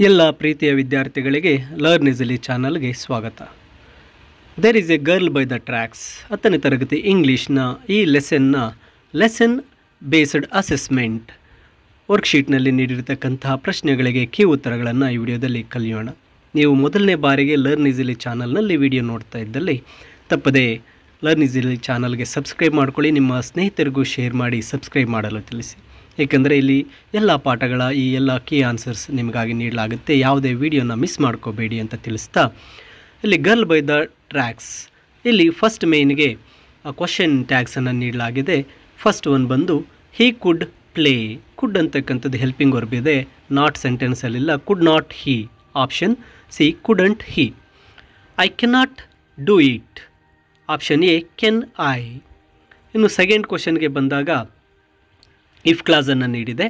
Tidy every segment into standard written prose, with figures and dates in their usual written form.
ಎಲ್ಲ ಪ್ರೀತಿಯ ವಿದ್ಯಾರ್ಥಿಗಳಿಗೆ ಲರ್ನ್ ಈಸಿಲಿ ಚಾನಲ್ಗೆ ಸ್ವಾಗತ. There is a girl by the tracks 10ನೇ ತರಗತಿ ಇಂಗ್ಲೀಷ್ನ ಈ ಲೆಸನ್ ಬೇಸ್ಡ್ ಅಸೆಸ್ಮೆಂಟ್ ವರ್ಕ್ಶೀಟ್ನಲ್ಲಿ ನೀಡಿರತಕ್ಕಂತಹ ಪ್ರಶ್ನೆಗಳಿಗೆ ಕೀ ಉತ್ತರಗಳನ್ನು ಈ ವಿಡಿಯೋದಲ್ಲಿ ಕಲಿಯೋಣ. ನೀವು ಮೊದಲನೇ ಬಾರಿಗೆ ಲರ್ನ್ ಈಸಿಲಿ ಚಾನಲ್ನಲ್ಲಿ ವಿಡಿಯೋ ನೋಡ್ತಾ ಇದ್ದಲ್ಲಿ ತಪ್ಪದೇ ಲರ್ನ್ ಈಸಿಲಿ ಚಾನಲ್ಗೆ ಸಬ್ಸ್ಕ್ರೈಬ್ ಮಾಡ್ಕೊಳ್ಳಿ. ನಿಮ್ಮ ಸ್ನೇಹಿತರಿಗೂ ಶೇರ್ ಮಾಡಿ ಸಬ್ಸ್ಕ್ರೈಬ್ ಮಾಡಲು ತಿಳಿಸಿ. ಏಕೆಂದರೆ ಇಲ್ಲಿ ಎಲ್ಲ ಪಾಠಗಳ ಈ ಎಲ್ಲ ಕೀ ಆನ್ಸರ್ಸ್ ನಿಮಗಾಗಿ ನೀಡಲಾಗುತ್ತೆ. ಯಾವುದೇ ವಿಡಿಯೋನ ಮಿಸ್ ಮಾಡ್ಕೋಬೇಡಿ ಅಂತ ತಿಳಿಸ್ತಾ, ಇಲ್ಲಿ ಗರ್ಲ್ ಬೈ ದ ಟ್ರ್ಯಾಕ್ಸ್ ಇಲ್ಲಿ ಫಸ್ಟ್ ಮೇನ್ಗೆ ಕ್ವಶನ್ ಟ್ಯಾಗ್ಸನ್ನು ನೀಡಲಾಗಿದೆ. ಫಸ್ಟ್ ಒನ್ ಬಂದು ಹೀ ಕುಡ್ ಪ್ಲೇ. ಕುಡ್ ಅಂತಕ್ಕಂಥದ್ದು ಹೆಲ್ಪಿಂಗ್ ವರ್ಬ್ ಇದೆ, ನಾಟ್ ಸೆಂಟೆನ್ಸಲ್ಲಿಲ್ಲ. Could not he, option C couldn't he. I cannot do it, option A can I. ಇನ್ನು ಸೆಕೆಂಡ್ ಕ್ವಶನ್ಗೆ ಬಂದಾಗ ಇಫ್ ಕ್ಲಾಸನ್ನು ನೀಡಿದೆ.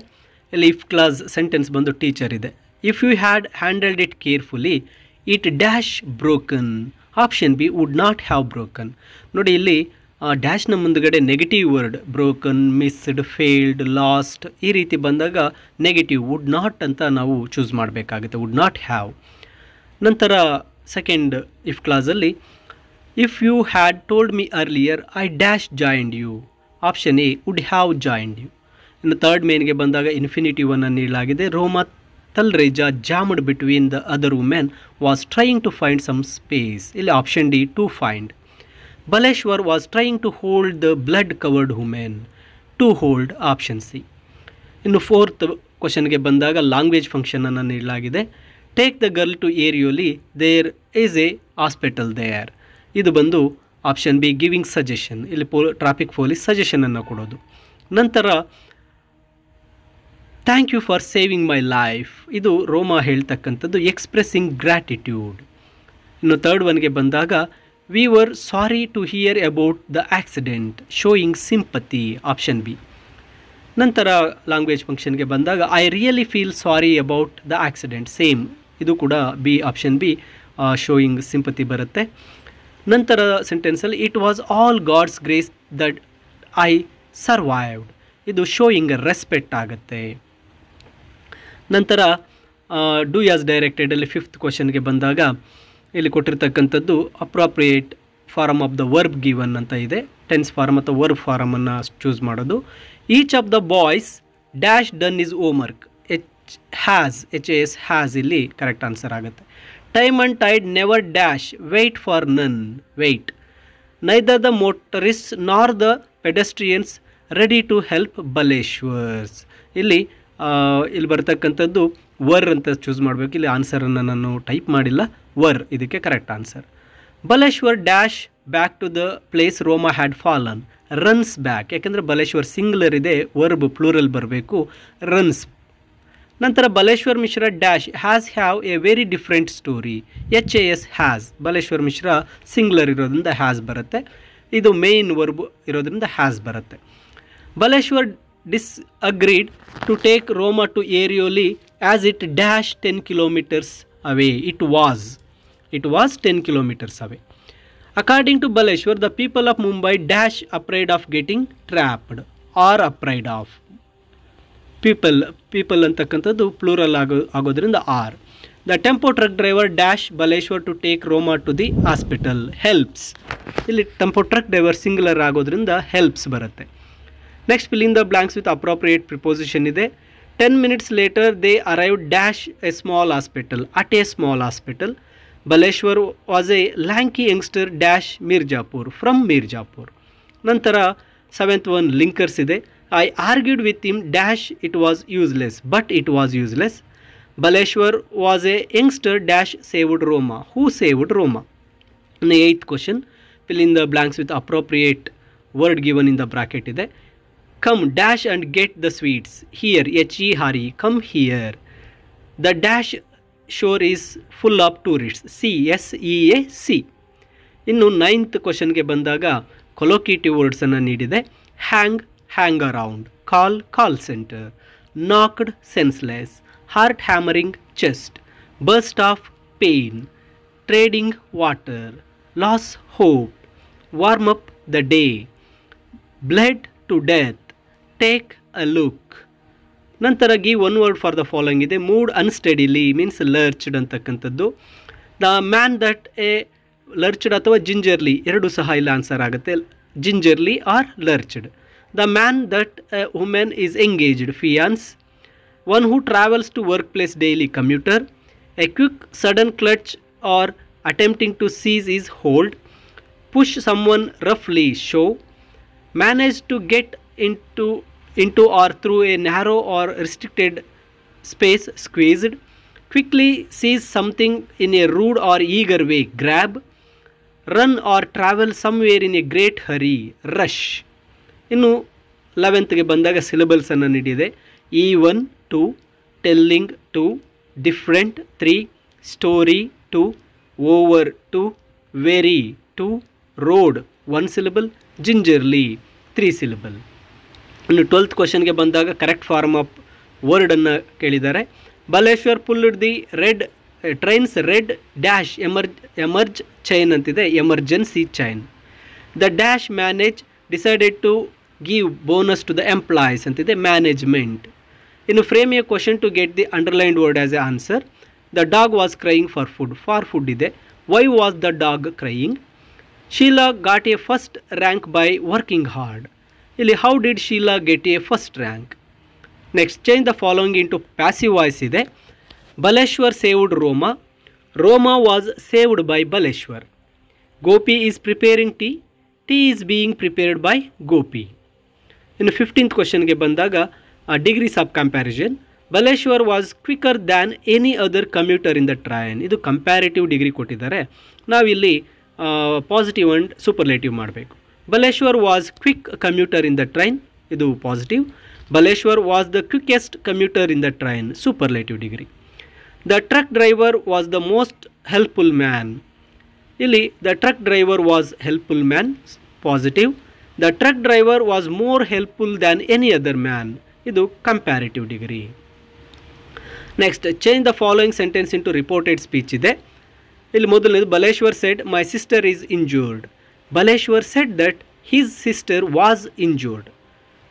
ಇಲ್ಲಿ ಇಫ್ ಕ್ಲಾಸ್ ಸೆಂಟೆನ್ಸ್ ಬಂದು ಟೀಚರ್ ಇದೆ. If you had handled it carefully it dash broken, option B would not have broken. ನೋಡಿ ಇಲ್ಲಿ ಡ್ಯಾಶ್ನ ಮುಂದುಗಡೆ negative word broken, missed, failed, last ಈ ರೀತಿ ಬಂದಾಗ ನೆಗೆಟಿವ್ ವುಡ್ ನಾಟ್ ಅಂತ ನಾವು ಚೂಸ್ ಮಾಡಬೇಕಾಗುತ್ತೆ, ವುಡ್ ನಾಟ್ ಹ್ಯಾವ್. ನಂತರ ಸೆಕೆಂಡ್ ಇಫ್ ಕ್ಲಾಸಲ್ಲಿ if you had told me earlier I dash joined you, option A would have joined you. ಇನ್ನು third ಮೇನ್ಗೆ ಬಂದಾಗ ಇನ್ಫಿನಿಟಿವನ್ನು ನೀಡಲಾಗಿದೆ. Roma Talreja jammed between the other women was trying to find some space, ಇಲ್ಲಿ option D to find. Baleshwar was trying to hold the blood covered women, to hold, option C. ಇನ್ನು fourth ಕ್ವಶನ್ಗೆ ಬಂದಾಗ language ಫಂಕ್ಷನನ್ನು ನೀಡಲಾಗಿದೆ. Take the girl to Airoli there is a hospital there, ಇದು ಬಂದು option B giving suggestion, ಇಲ್ಲಿ traffic police ಸಜೆಷನನ್ನು ಕೊಡೋದು. ನಂತರ thank you for saving my life, ಇದು ರೋಮಾ ಹೇಳ್ತಕ್ಕಂಥದ್ದು ಎಕ್ಸ್ಪ್ರೆಸ್ಸಿಂಗ್ ಗ್ರ್ಯಾಟಿಟ್ಯೂಡ್. ಇನ್ನು ಥರ್ಡ್ ಒನ್ಗೆ ಬಂದಾಗ we were sorry to hear about the accident, showing sympathy, option B. ನಂತರ ಲ್ಯಾಂಗ್ವೇಜ್ ಫಂಕ್ಷನ್ಗೆ ಬಂದಾಗ I really feel sorry about the accident, same, ಇದು ಕೂಡ B, option B, showing sympathy ಬರುತ್ತೆ. ನಂತರ ಸೆಂಟೆನ್ಸಲ್ಲಿ it was all God's grace that I survived, ಇದು showing respect ಆಗುತ್ತೆ. ನಂತರ ಡೂ ಆಸ್ ಡೈರೆಕ್ಟೆಡಲ್ಲಿ ಫಿಫ್ತ್ ಕ್ವಶನ್ಗೆ ಬಂದಾಗ ಇಲ್ಲಿ ಕೊಟ್ಟಿರ್ತಕ್ಕಂಥದ್ದು appropriate form of the verb given ಅಂತ ಇದೆ. ಟೆನ್ಸ್ ಫಾರಮ್ ಅಥವಾ ವರ್ಬ್ ಫಾರಮನ್ನು ಚೂಸ್ ಮಾಡೋದು. Each of the boys dash done his homework, HAS ಇಲ್ಲಿ ಕರೆಕ್ಟ್ ಆನ್ಸರ್ ಆಗುತ್ತೆ. Time and tide never dash wait for none, wait. Neither the motorist nor the pedestrians ready to help Baleshwar's, ಇಲ್ಲಿ ಬರ್ತಕ್ಕಂಥದ್ದು var ಅಂತ choose ಮಾಡಬೇಕು. ಇಲ್ಲಿ ಆನ್ಸರನ್ನು ನಾನು type ಮಾಡಿಲ್ಲ, were ಇದಕ್ಕೆ correct answer. Baleshwar dash back to the place Roma had fallen, runs back, ಯಾಕೆಂದರೆ Baleshwar singular ಇದೆ, ವರ್ಬ್ ಪ್ಲೂರಲ್ ಬರಬೇಕು, ರನ್ಸ್. ನಂತರ Baleshwar Mishra dash have a very different story, HAS has, Baleshwar Mishra singular ಇರೋದ್ರಿಂದ ಹ್ಯಾಸ್ ಬರುತ್ತೆ, ಇದು ಮೇನ್ ವರ್ಬ್ ಇರೋದ್ರಿಂದ ಹ್ಯಾಸ್ ಬರುತ್ತೆ. Baleshwar disagreed to take Roma to Arioli as it dash 10 kilometers away. It was 10 kilometers away. According to Baleshwar, the people of Mumbai dash afraid of getting trapped or afraid of. People ಅಂತಕ್ಕಂಥದ್ದು plural ಆಗೋದ್ರಿಂದ R. The tempo truck driver dash Baleshwar to take Roma to the hospital, helps, ಇಲ್ಲಿ tempo truck driver singular ಆಗೋದ್ರಿಂದ helps ಬರುತ್ತೆ. Next fill in the blanks with appropriate preposition ಇದೆ. 10 minutes later they arrived dash a small hospital, at a small hospital. Baleshwar was a lanky youngster dash Mirzapur, from Mirzapur. ನಂತರ 7th one linkers ಇದೆ. I argued with him dash it was useless, but it was useless. Baleshwar was a youngster dash saved Roma, who saved Roma. In the 8th question fill in the blanks with appropriate word given in the bracket ಇದೆ. Come dash and get the sweets here, HE, come here. The dash shore is full of tourists, CSEAC. ಇನ್ನು 9th ಕ್ವಶನ್ಗೆ ಬಂದಾಗ collocative ವರ್ಡ್ಸನ್ನು ನೀಡಿದೆ. Hang around, call centre, knocked senseless, heart hammering chest, burst of pain, treading water, lost hope, warm up the day, bled to death, take a look, ನಂತರ give one word for the following ಇದೆ. Moved unsteadily means lurched ಅಂತಕ್ಕಂಥದ್ದು. The man that a lurched ಅಥವಾ gingerly ಎರಡೂ ಸಹ ಇಲ್ಲಿ answer ಆಗುತ್ತೆ. Gingerly or lurched. The man that a women is engaged fiance. One who travels to work place daily commuter. A quick sudden clutch or attempting to seize is hold. Push someone ರಫ್ಲಿ shove. Manage to get into or through a narrow or restricted space squeezed. Quickly seize something in a rude or eager way grab. Run or travel somewhere in a great hurry rush. ಇನ್ನು 11th ಬಂದಾಗ syllables ಅನ್ನು ನೀಡಿದೆ. Even 2, telling 2, different 3, story 2, over 2, very 2, road 1 syllable, ಜಿಂಜರ್ಲಿ 3 syllable. ಇನ್ನು 12th ಕ್ವಶನ್ಗೆ ಬಂದಾಗ correct form of ವರ್ಡನ್ನು ಕೇಳಿದ್ದಾರೆ. Baleshwar pulled the red trains red dash emerge chain ಅಂತಿದೆ, emergency chain. The dash manage decided to give bonus to the employees ಅಂತಿದೆ, management. ಇನ್ನು frame a question to get the underlined word as a answer. The dog was crying for food ಇದೆ. Why was the dog crying. Sheela got a first rank by working hard. ಇಲ್ಲಿ how did Sheela get a first rank. Next change the following into passive voice ಇದೆ. Baleshwar saved Roma. Roma was saved by Baleshwar. Gopi is preparing tea. Tea is being prepared by Gopi. ಇನ್ನು 15th ಕ್ವಶನ್ಗೆ ಬಂದಾಗ degrees of comparison. Baleshwar was quicker than any other commuter in the train. ಇದು comparative degree ಕೊಟ್ಟಿದ್ದಾರೆ. ನಾವಿಲ್ಲಿ positive and superlative ಮಾಡಬೇಕು. Baleshwar was quick commuter in the train, ಇದು positive. Baleshwar was the quickest commuter in the train, superlative degree. The truck driver was the most helpful man. ಇಲ್ಲಿ the truck driver was helpful man, positive. The truck driver was more helpful than any other man, ಇದು comparative degree. Next change the following sentence into reported speech ಇದೆ. ಇಲ್ಲಿ ಮೊದಲನೇದು Baleshwar said my sister is injured. Baleshwar said that his sister was injured.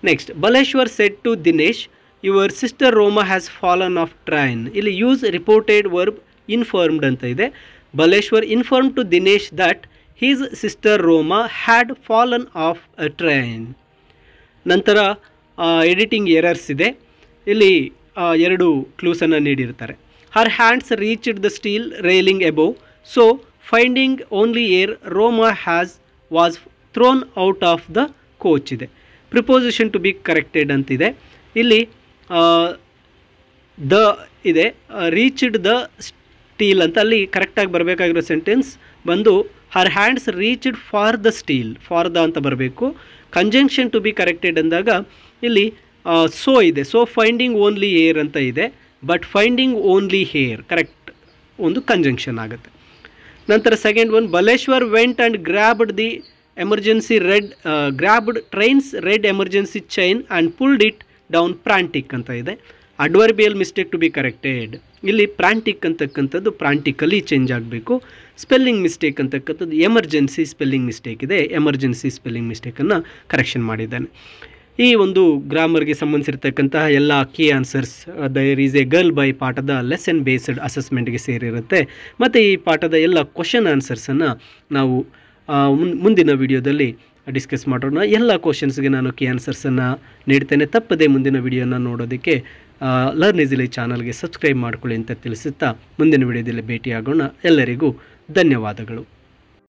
Next, Baleshwar said to Dinesh, your sister Roma has fallen off train. ಇಲ್ಲಿ use reported verb informed ಅಂತ ಇದೆ. Baleshwar informed to Dinesh that his sister Roma had fallen off a train. ನಂತರ editing errors ಇದೆ. ಇಲ್ಲಿ 2 ಕ್ಲೂಸನ್ನು ನೀಡಿರ್ತಾರೆ. Her hands reached the steel railing above, so finding only air, Roma was thrown out of the coach ಇದೆ. Preposition to be corrected ಅಂತಿದೆ. ಇಲ್ಲಿ the ಇದೆ, reached the steel ಅಂತ ಅಲ್ಲಿ ಕರೆಕ್ಟಾಗಿ ಬರಬೇಕಾಗಿರೋ ಸೆಂಟೆನ್ಸ್ ಬಂದು her hands reached for the steel, for the ಅಂತ ಬರಬೇಕು. ಕಂಜಂಕ್ಷನ್ ಟು ಬಿ ಕರೆಕ್ಟೆಡ್ ಅಂದಾಗ ಇಲ್ಲಿ ಸೋ ಇದೆ, ಸೋ ಫೈಂಡಿಂಗ್ ಓನ್ಲಿ ಏರ್ ಅಂತ ಇದೆ, but finding only hair correct ಒಂದು ಕಂಜಂಕ್ಷನ್ ಆಗುತ್ತೆ. ನಂತರ second one, Baleshwar went and grabbed the emergency grabbed trains red emergency chain and pulled it down frantic ಅಂತ ಇದೆ. Adverbial mistake to be corrected. ಇಲ್ಲಿ frantic ಅಂತಕ್ಕಂಥದ್ದು frantically change ಆಗಬೇಕು. Spelling mistake ಅಂತಕ್ಕಂಥದ್ದು emergency spelling mistake ಇದೆ, emergency spelling ಮಿಸ್ಟೇಕನ್ನು correction ಮಾಡಿದ್ದಾನೆ. ಈ ಒಂದು ಗ್ರಾಮರ್ಗೆ ಸಂಬಂಧಿಸಿರ್ತಕ್ಕಂತಹ ಎಲ್ಲ key answers there is a girl by ಪಾಠದ ಲೆಸನ್ ಬೇಸ್ಡ್ ಅಸೆಸ್ಮೆಂಟ್ಗೆ ಸೇರಿರುತ್ತೆ. ಮತ್ತು ಈ ಪಾಠದ ಎಲ್ಲ ಕ್ವಶನ್ ಆನ್ಸರ್ಸನ್ನು ನಾವು ಮುಂದಿನ ವಿಡಿಯೋದಲ್ಲಿ ಡಿಸ್ಕಸ್ ಮಾಡೋಣ. ಎಲ್ಲ ಕ್ವಶನ್ಸ್ಗೆ ನಾನು ಕೀ ಆನ್ಸರ್ಸನ್ನು ನೀಡ್ತೇನೆ. ತಪ್ಪದೆ ಮುಂದಿನ ವಿಡಿಯೋನ ನೋಡೋದಕ್ಕೆ ಲರ್ನ್ ಈಸಿಲಿ ಚಾನಲ್ಗೆ ಸಬ್ಸ್ಕ್ರೈಬ್ ಮಾಡ್ಕೊಳ್ಳಿ ಅಂತ ತಿಳಿಸುತ್ತಾ ಮುಂದಿನ ವಿಡಿಯೋದಲ್ಲಿ ಭೇಟಿಯಾಗೋಣ. ಎಲ್ಲರಿಗೂ ಧನ್ಯವಾದಗಳು.